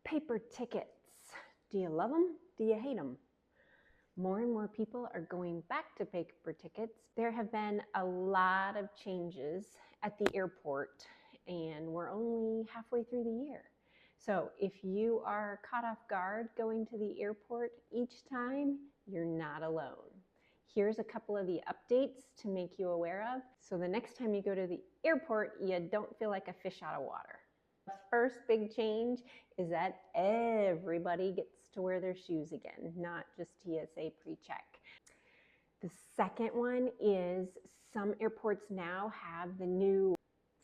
Paper tickets. Do you love them? Do you hate them? More and more people are going back to paper tickets. There have been a lot of changes at the airport, and we're only halfway through the year. So if you are caught off guard going to the airport each time, you're not alone. Here's a couple of the updates to make you aware of. So the next time you go to the airport, you don't feel like a fish out of water. The first big change is that everybody gets to wear their shoes again, not just TSA pre-check. The second one is some airports now have the new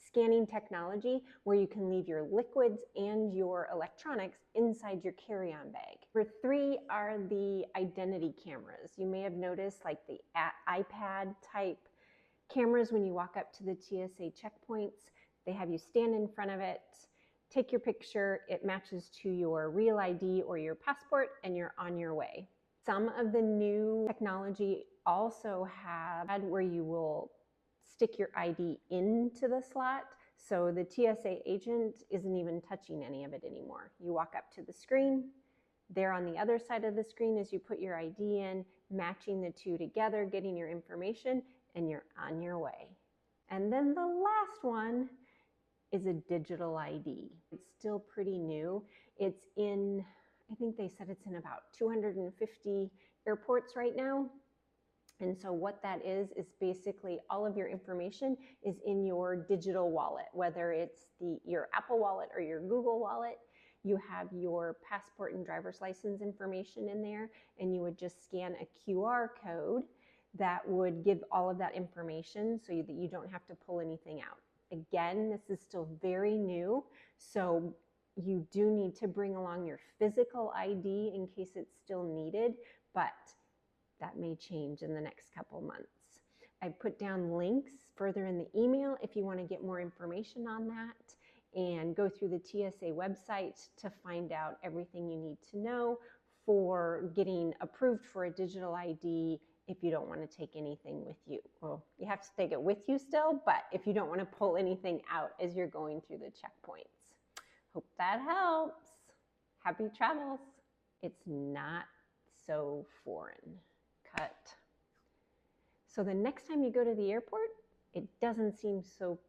scanning technology where you can leave your liquids and your electronics inside your carry-on bag. Number 3 are the identity cameras. You may have noticed like the iPad type cameras when you walk up to the TSA checkpoints. They have you stand in front of it, take your picture, it matches to your real ID or your passport, and you're on your way. Some of the new technology also have where you will stick your ID into the slot, so the TSA agent isn't even touching any of it anymore. You walk up to the screen, they're on the other side of the screen as you put your ID in, matching the two together, getting your information, and you're on your way. And then the last one is a digital ID. It's still pretty new. It's in, I think they said it's in about 250 airports right now. And so what that is basically all of your information is in your digital wallet, whether it's your Apple Wallet or your Google Wallet. You have your passport and driver's license information in there, and you would just scan a QR code that would give all of that information so that you don't have to pull anything out. Again, this is still very new, so you do need to bring along your physical ID in case it's still needed, but that may change in the next couple months. I put down links further in the email if you want to get more information on that, and go through the TSA website to find out everything you need to know for getting approved for a digital ID if you don't want to take anything with you. Well, you have to take it with you still, but if you don't want to pull anything out as you're going through the checkpoints. Hope that helps. Happy travels. It's not so foreign. Cut. So the next time you go to the airport, it doesn't seem so